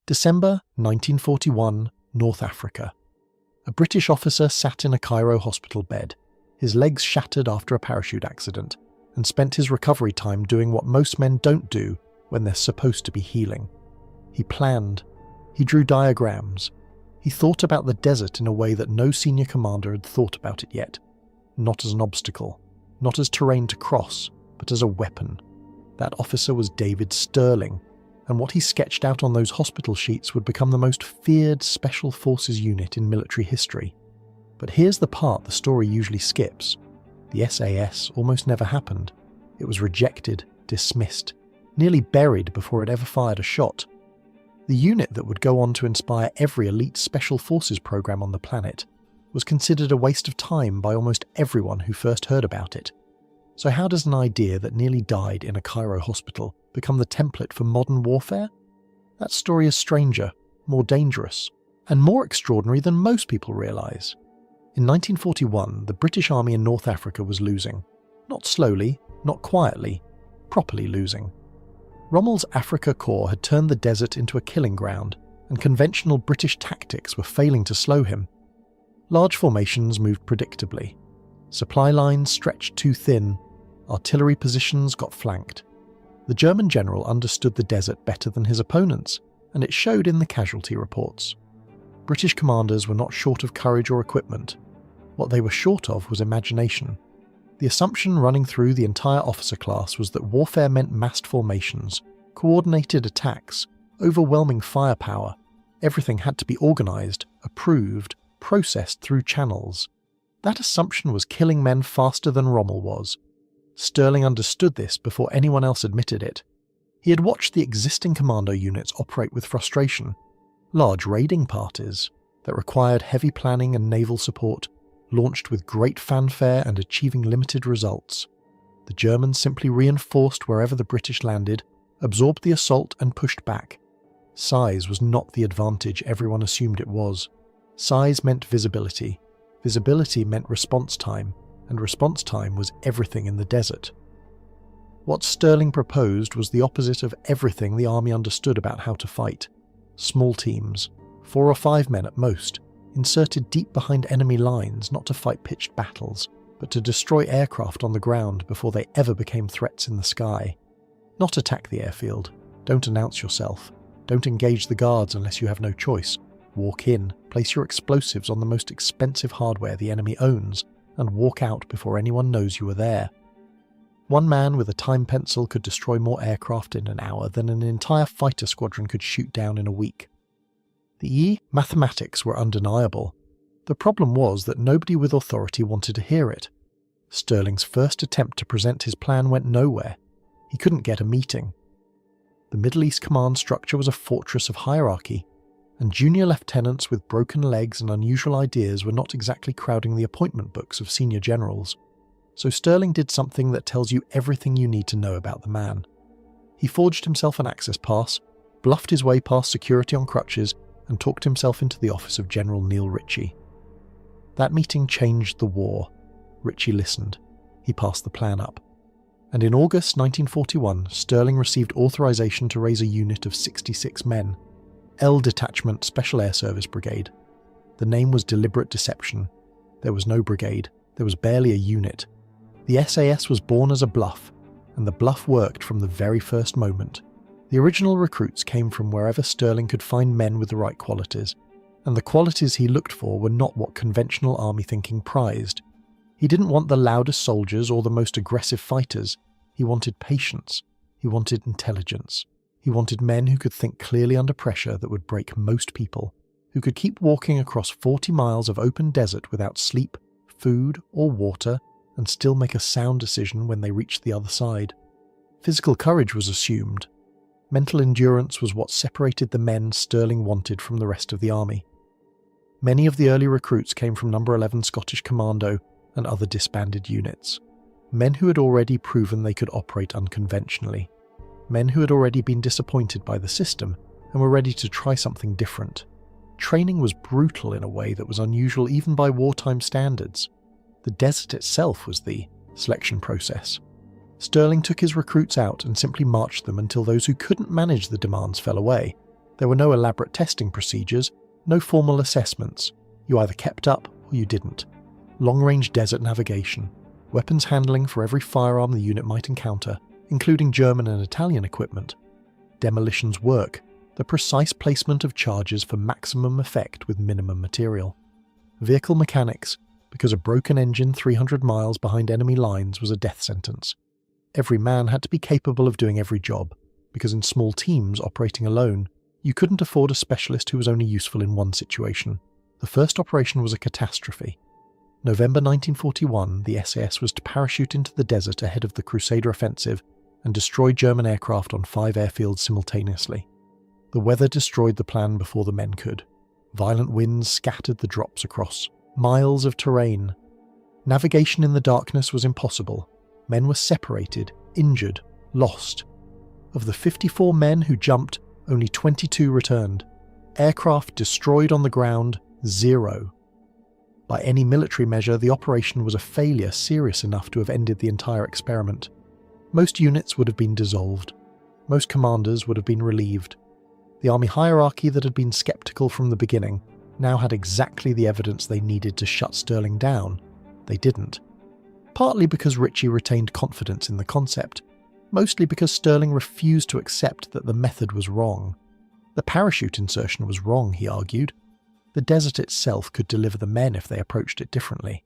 December 1941, North Africa. A British officer sat in a Cairo hospital bed, his legs shattered after a parachute accident, and spent his recovery time doing what most men don't do when they're supposed to be healing. He planned. He drew diagrams. He thought about the desert in a way that no senior commander had thought about it yet. Not as an obstacle, not as terrain to cross, but as a weapon. That officer was David Stirling, and what he sketched out on those hospital sheets would become the most feared special forces unit in military history. But here's the part the story usually skips. The SAS almost never happened. It was rejected, dismissed, nearly buried before it ever fired a shot. The unit that would go on to inspire every elite special forces program on the planet was considered a waste of time by almost everyone who first heard about it. So how does an idea that nearly died in a Cairo hospital become the template for modern warfare? That story is stranger, more dangerous, and more extraordinary than most people realise. In 1941, the British Army in North Africa was losing. Not slowly, not quietly, properly losing. Rommel's Africa Corps had turned the desert into a killing ground, and conventional British tactics were failing to slow him. Large formations moved predictably. Supply lines stretched too thin. Artillery positions got flanked. The German general understood the desert better than his opponents, and it showed in the casualty reports. British commanders were not short of courage or equipment. What they were short of was imagination. The assumption running through the entire officer class was that warfare meant massed formations, coordinated attacks, overwhelming firepower. Everything had to be organised, approved, processed through channels. That assumption was killing men faster than Rommel was. Stirling understood this before anyone else admitted it. He had watched the existing commando units operate with frustration. Large raiding parties that required heavy planning and naval support, launched with great fanfare and achieving limited results. The Germans simply reinforced wherever the British landed, absorbed the assault and pushed back. Size was not the advantage everyone assumed it was. Size meant visibility. Visibility meant response time, and response time was everything in the desert. What Stirling proposed was the opposite of everything the army understood about how to fight. Small teams, 4 or 5 men at most, inserted deep behind enemy lines not to fight pitched battles, but to destroy aircraft on the ground before they ever became threats in the sky. Not attack the airfield. Don't announce yourself. Don't engage the guards unless you have no choice. Walk in, place your explosives on the most expensive hardware the enemy owns, and walk out before anyone knows you are there. One man with a time pencil could destroy more aircraft in an hour than an entire fighter squadron could shoot down in a week. The mathematics were undeniable. The problem was that nobody with authority wanted to hear it. Stirling's first attempt to present his plan went nowhere. He couldn't get a meeting. The Middle East command structure was a fortress of hierarchy, and junior lieutenants with broken legs and unusual ideas were not exactly crowding the appointment books of senior generals. So Stirling did something that tells you everything you need to know about the man. He forged himself an access pass, bluffed his way past security on crutches, and talked himself into the office of General Neil Ritchie. That meeting changed the war. Ritchie listened. He passed the plan up. And in August 1941, Stirling received authorization to raise a unit of 66 men. L Detachment Special Air Service Brigade. The name was deliberate deception. There was no brigade. There was barely a unit. The SAS was born as a bluff, and the bluff worked from the very first moment. The original recruits came from wherever Stirling could find men with the right qualities, and the qualities he looked for were not what conventional army thinking prized. He didn't want the loudest soldiers or the most aggressive fighters. He wanted patience. He wanted intelligence. He wanted men who could think clearly under pressure that would break most people, who could keep walking across 40 miles of open desert without sleep, food, or water, and still make a sound decision when they reached the other side. Physical courage was assumed. Mental endurance was what separated the men Stirling wanted from the rest of the army. Many of the early recruits came from No. 11 Scottish Commando and other disbanded units. Men who had already proven they could operate unconventionally. Men who had already been disappointed by the system and were ready to try something different. Training was brutal in a way that was unusual even by wartime standards. The desert itself was the selection process. Stirling took his recruits out and simply marched them until those who couldn't manage the demands fell away. There were no elaborate testing procedures, no formal assessments. You either kept up or you didn't. Long-range desert navigation, weapons handling for every firearm the unit might encounter, including German and Italian equipment, demolitions work, the precise placement of charges for maximum effect with minimum material. Vehicle mechanics, because a broken engine 300 miles behind enemy lines was a death sentence. Every man had to be capable of doing every job, because in small teams operating alone, you couldn't afford a specialist who was only useful in one situation. The first operation was a catastrophe. November 1941, the SAS was to parachute into the desert ahead of the Crusader offensive and destroy German aircraft on 5 airfields simultaneously. The weather destroyed the plan before the men could. Violent winds scattered the drops across miles of terrain. Navigation in the darkness was impossible. Men were separated, injured, lost. Of the 54 men who jumped, only 22 returned. Aircraft destroyed on the ground, 0. By any military measure, the operation was a failure serious enough to have ended the entire experiment. Most units would have been dissolved. Most commanders would have been relieved. The army hierarchy that had been skeptical from the beginning now had exactly the evidence they needed to shut Stirling down. They didn't. Partly because Ritchie retained confidence in the concept, mostly because Stirling refused to accept that the method was wrong. The parachute insertion was wrong, he argued. The desert itself could deliver the men if they approached it differently.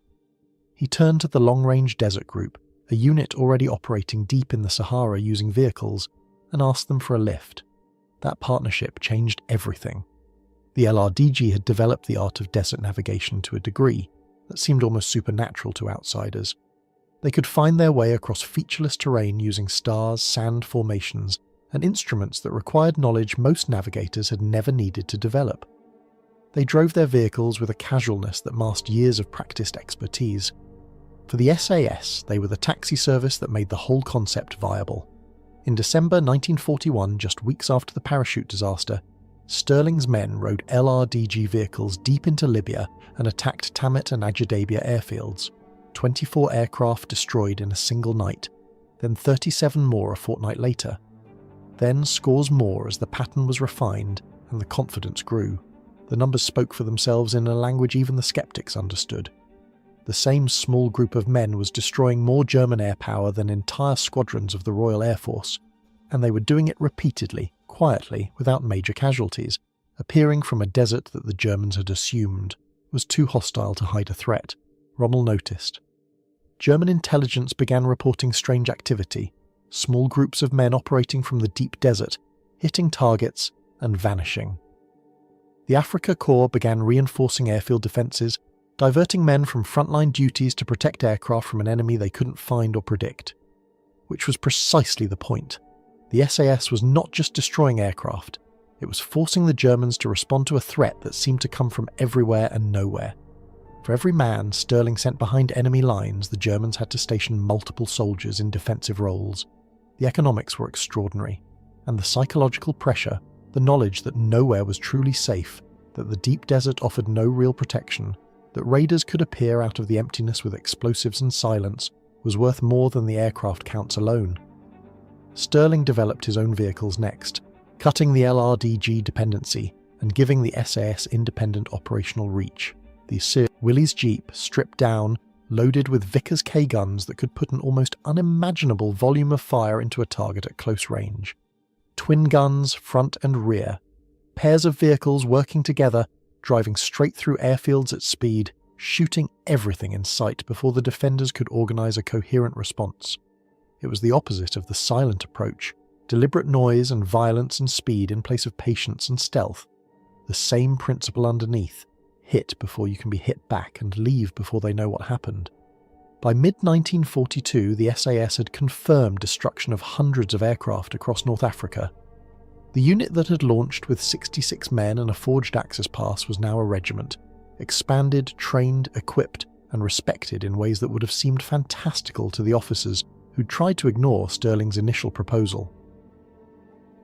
He turned to the long-range desert group, a unit already operating deep in the Sahara using vehicles, and asked them for a lift. That partnership changed everything. The LRDG had developed the art of desert navigation to a degree that seemed almost supernatural to outsiders. They could find their way across featureless terrain using stars, sand formations, and instruments that required knowledge most navigators had never needed to develop. They drove their vehicles with a casualness that masked years of practiced expertise. For the SAS, they were the taxi service that made the whole concept viable. In December 1941, just weeks after the parachute disaster, Stirling's men rode LRDG vehicles deep into Libya and attacked Tamat and Ajdabiya airfields. 24 aircraft destroyed in a single night, then 37 more a fortnight later. Then scores more as the pattern was refined and the confidence grew. The numbers spoke for themselves in a language even the skeptics understood. The same small group of men was destroying more German air power than entire squadrons of the Royal Air Force, and they were doing it repeatedly, quietly, without major casualties, appearing from a desert that the Germans had assumed was too hostile to hide a threat. Rommel noticed. German intelligence began reporting strange activity, small groups of men operating from the deep desert, hitting targets and vanishing. The Afrika Korps began reinforcing airfield defences, diverting men from frontline duties to protect aircraft from an enemy they couldn't find or predict. Which was precisely the point. The SAS was not just destroying aircraft, it was forcing the Germans to respond to a threat that seemed to come from everywhere and nowhere. For every man Stirling sent behind enemy lines, the Germans had to station multiple soldiers in defensive roles. The economics were extraordinary, and the psychological pressure, the knowledge that nowhere was truly safe, that the deep desert offered no real protection, that raiders could appear out of the emptiness with explosives and silence, was worth more than the aircraft counts alone. Stirling developed his own vehicles next, cutting the LRDG dependency and giving the SAS independent operational reach. The Willys Jeep, stripped down, loaded with Vickers K guns that could put an almost unimaginable volume of fire into a target at close range. Twin guns, front and rear. Pairs of vehicles working together, driving straight through airfields at speed, shooting everything in sight before the defenders could organise a coherent response. It was the opposite of the silent approach, deliberate noise and violence and speed in place of patience and stealth. The same principle underneath, hit before you can be hit back and leave before they know what happened. By mid-1942, the SAS had confirmed destruction of hundreds of aircraft across North Africa. The unit that had launched with 66 men and a forged access pass was now a regiment, expanded, trained, equipped, and respected in ways that would have seemed fantastical to the officers who'd tried to ignore Stirling's initial proposal.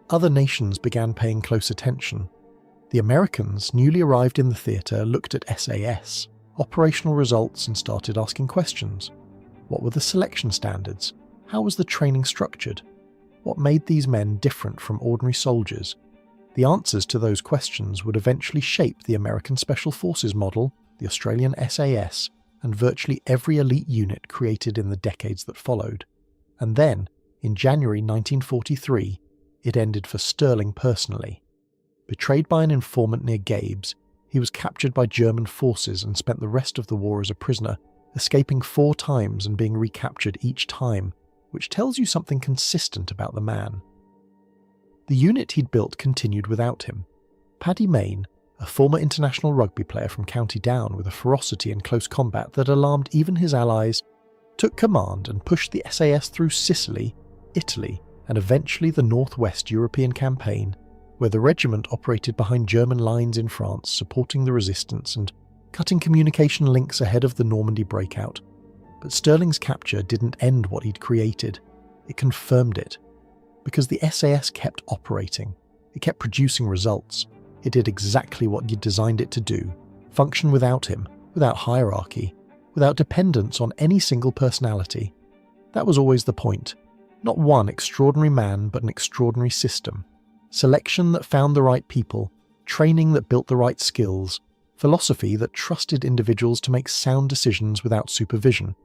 Other nations began paying close attention. The Americans, newly arrived in the theatre, looked at SAS, operational results, and started asking questions. What were the selection standards? How was the training structured? What made these men different from ordinary soldiers? The answers to those questions would eventually shape the American Special Forces model, the Australian SAS, and virtually every elite unit created in the decades that followed. And then, in January 1943, it ended for Stirling personally. Betrayed by an informant near Gabes, he was captured by German forces and spent the rest of the war as a prisoner, escaping 4 times and being recaptured each time, which tells you something consistent about the man. The unit he'd built continued without him. Paddy Mayne, a former international rugby player from County Down with a ferocity in close combat that alarmed even his allies, took command and pushed the SAS through Sicily, Italy, and eventually the Northwest European campaign, where the regiment operated behind German lines in France, supporting the resistance and cutting communication links ahead of the Normandy breakout. But Stirling's capture didn't end what he'd created, it confirmed it. Because the SAS kept operating, it kept producing results, it did exactly what you'd designed it to do, function without him, without hierarchy, without dependence on any single personality. That was always the point. Not one extraordinary man, but an extraordinary system. Selection that found the right people, training that built the right skills, philosophy that trusted individuals to make sound decisions without supervision.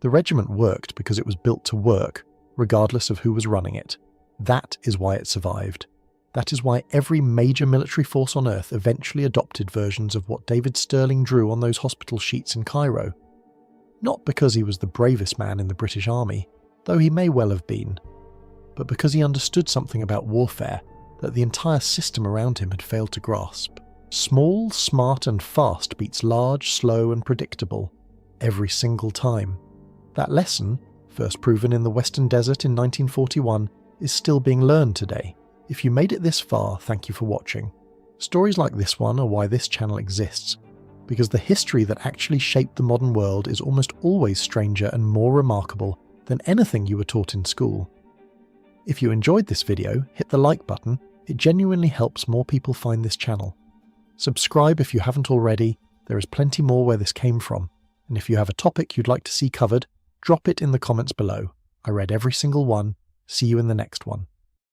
The regiment worked because it was built to work, regardless of who was running it. That is why it survived. That is why every major military force on Earth eventually adopted versions of what David Stirling drew on those hospital sheets in Cairo. Not because he was the bravest man in the British Army, though he may well have been, but because he understood something about warfare that the entire system around him had failed to grasp. Small, smart and fast beats large, slow and predictable, every single time. That lesson, first proven in the Western Desert in 1941, is still being learned today. If you made it this far, thank you for watching. Stories like this one are why this channel exists, because the history that actually shaped the modern world is almost always stranger and more remarkable than anything you were taught in school. If you enjoyed this video, hit the like button, it genuinely helps more people find this channel. Subscribe if you haven't already, there is plenty more where this came from, and if you have a topic you'd like to see covered, drop it in the comments below. I read every single one. See you in the next one.